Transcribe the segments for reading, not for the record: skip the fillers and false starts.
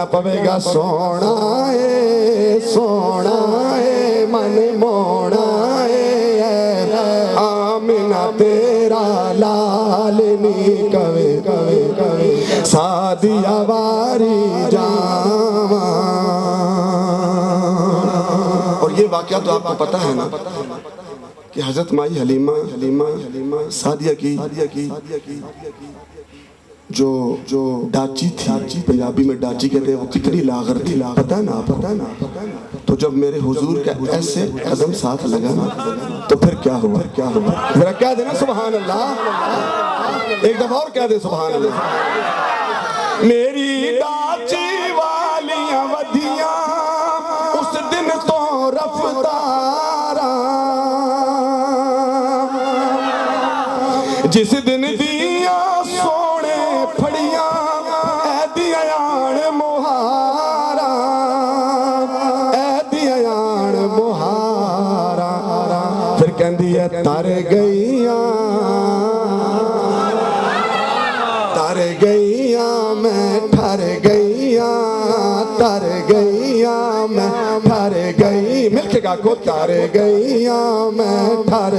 کہنا پوے گا سونا ہے من مونا ہے آمنہ تیرا لال نی کوے سادیا واری جاواں. اور یہ واقعہ تو آپ کو پتہ ہے نا کہ حضرت مائی حلیمہ سعدیہ کی جو ڈاچی تھی، پنجابی میں ڈاچی کہتے ہیں، وہ کتنی لاغر تھی پتہ نا. تو جب میرے حضور کا ایسے قدم ساتھ لگا تو پھر کیا ہوا. ذرا کہہ دینا سبحان اللہ، ایک دفعہ اور کہہ دے سبحان اللہ. میری ڈاچی والیاں ودیاں اس دن تو رفتاراں، جس دن دیا سونے پھڑیاں اے دیاں مہارا، اے دیاں مہارا. پھر کہندی ہے تر گئیاں میں ٹھر گئیاں، تر گئیاں میں ٹھر گئی. مل کے گا کو تر گئیاں میں ٹھر.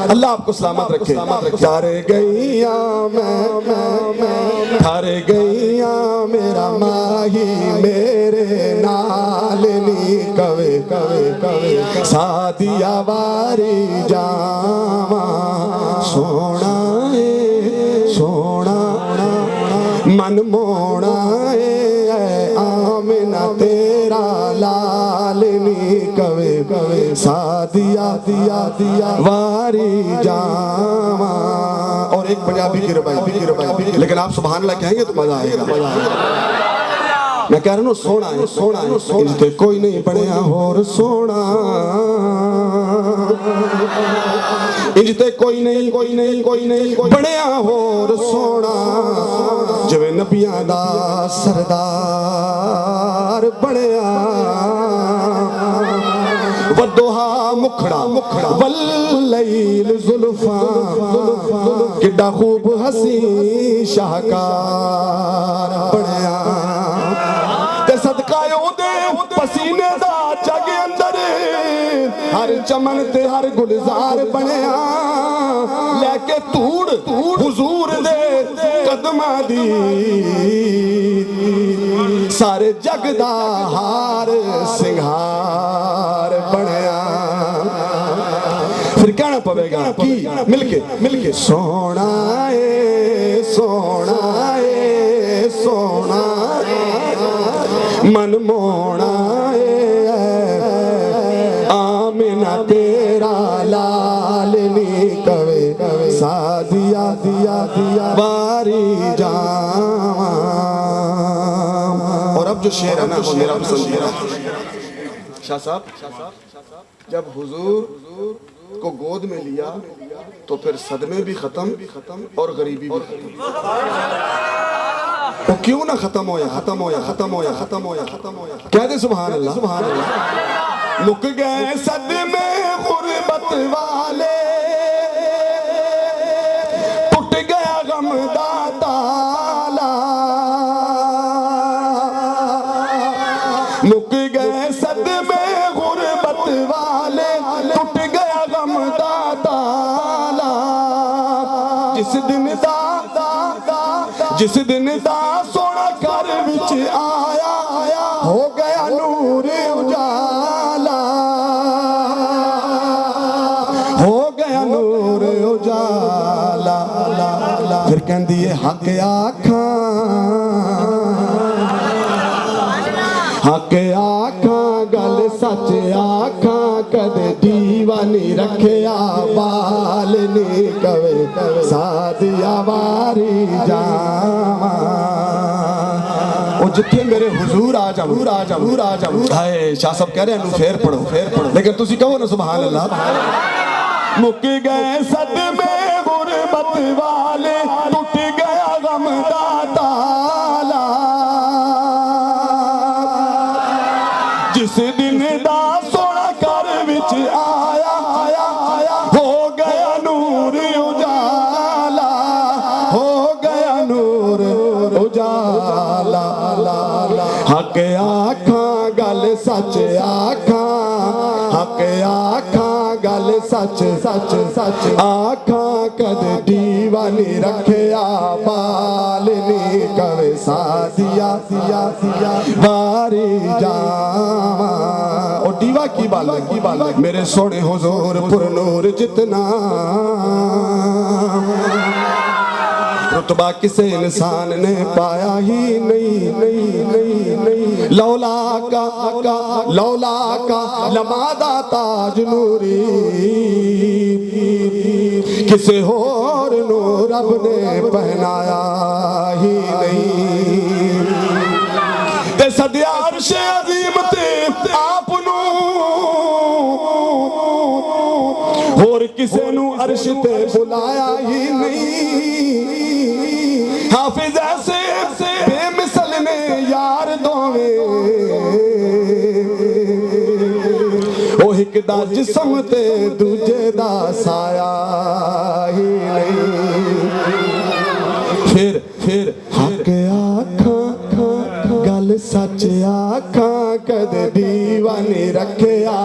اللہ آپ کو سلامت رکھے. تر گئیاں میں ٹھر گئیاں، میرا ماہی میرے نال نی کوے سادیا واری جاواں. سونا من مونا ہے آمنہ تیرا لال نی کوے سادیا واری جاواں. اور ایک پنجابی کی ربائی، لیکن آپ سبحان اللہ کہیں گے تو مزہ آئے گا. میں کہہ رہا ہوں سونا ہے انج تے کوئی نہیں بنیا ہور سونا، انج تے کوئی نہیں بنیا ہور سونا. جویں نبیاں دا سردار بنیا، ودوہا مکھڑا واللیل زلفاں، کڈا خوب حسین شاہکار بنیا. تے صدقہ دے پسینے دا جگ اندر ہر چمن تے ہر گلزار بنیا. لے کے توڑ حضور دے قدماں دی سارے جگ دا ہار سنگھار بنیا. پھر کہنا پوے گا کی مل کے سونا من مونا آمنہ تیرا لال نی کوے سادیا واری جاواں. اور اب جو شعر ہے نا وہ میرا پسندیدہ شاہ صاحب. جب حضور کو گود میں لیا تو پھر صدمے بھی ختم اور غریبی بھی ختم. وہ کیوں نہ ختم ہویا. کہہ دے سبحان اللہ. لک گئے صدمے غربت والے، ٹوٹ گیا غم دا تالا. لک گئے صدمے غربت والے، ٹوٹ گیا غم دا تالا. جس دن دا سونا گھر وچ آیا، ہو گیا نور اجالا، ہو گیا نور اجالا. پھر کہندی ہے حق آکھاں گل سچ آکھاں، کدے دیوانی رکھیا بال نی کوے سادیا واری جاواں. وہ جتھے میرے حضور آ جاؤں. ہائے شاہ صاحب کہہ رہے ہیں پھیر پڑھو لیکن تسی کہو نا سبحان اللہ. مک گئے صدمے غربت والے، ٹوٹ گیا غم دا تالا. جس دن دا سونا گھر وچ آیا، ہو گیا نور اجالا، ہو گیا نور اجالا. گل سچ سچ سچ آکھاں کد دیوانی رکھیا بال نی کوے سادیا واری جاواں اور دیوا کی بال میرے سونے حضور پر نور جتنا رتبہ کسے انسان نے پایا ہی نہیں لولا کا لمادہ تاج نوری کسے اور نور رب نے پہنایا ہی نہیں تے صدی عرش عظیم تے آپ نو اور کسے نو عرش تے بلایا ہی نہیں حافظ ایسے بے مثل نے یار دوویں او ایک دا جسم تے دوجے دا سایہ ہی نہیں پھر حق آکھاں گل سچ آکھاں کد دیوانی رکھیا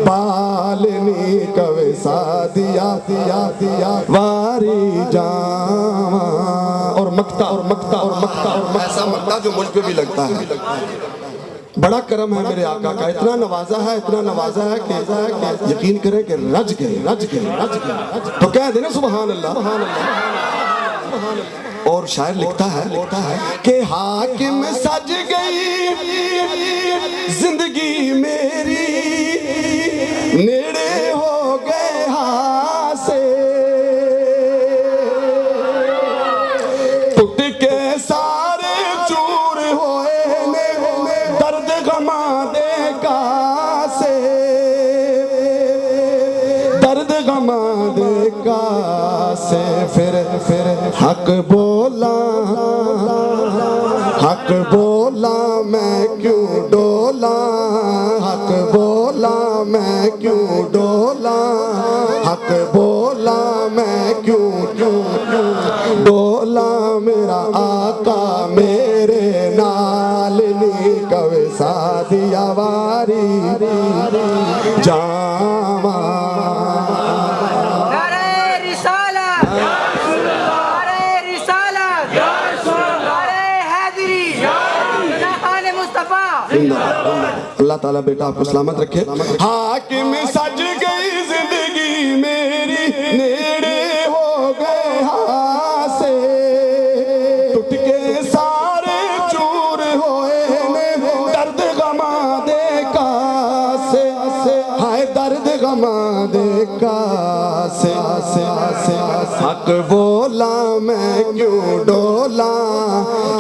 بال نی کوے سادیا واری جاواں اور مکتا ایسا مکتا جو مجھ پہ بھی لگتا ہے بڑا کرم ہے میرے آقا کا اتنا نوازا ہے کہ یقین کریں کہ رج گئے تو کہہ دینا سبحان اللہ اور شاعر لکھتا ہے کہ حاکم سج گئی زندگی میری نیڑے ہو گئے ہاں سے ٹوٹ کے سارے چور ہوئے درد غماں دے کا سے پھر حق بولا میں کیوں ڈولا حق بولا میں کیوں ڈولا حق بولا میں کیوں ڈولا میرا آقا میرے نال نی کوے سادیا واری جاواں اللہ تعالیٰ بیٹا آپ کو سلامت رکھے حاکم سج گئی زندگی میری نیڑے ہو گئے ہاں سے ٹوٹ کے سارے چور ہوئے درد غماں دے کا سے ہائے درد غماں دے کا سے حق بولا میں کیوں ڈولا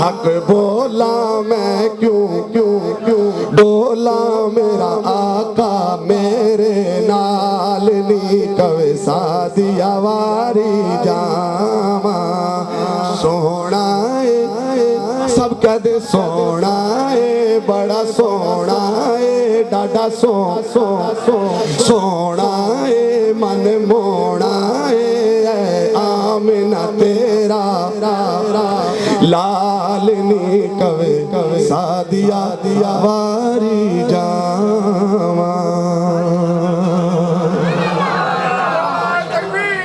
حق بولا میں کیوں ڈولا میرا آقا میرے نال نی کوے سادیا واری جاواں سونا ہے سب کہہ دے سونا ہے بڑا سونا ہے ڈاڈا سونا ہے من مونا ہے آمنہ تیرا لال نی کوے سادیا واری جاواں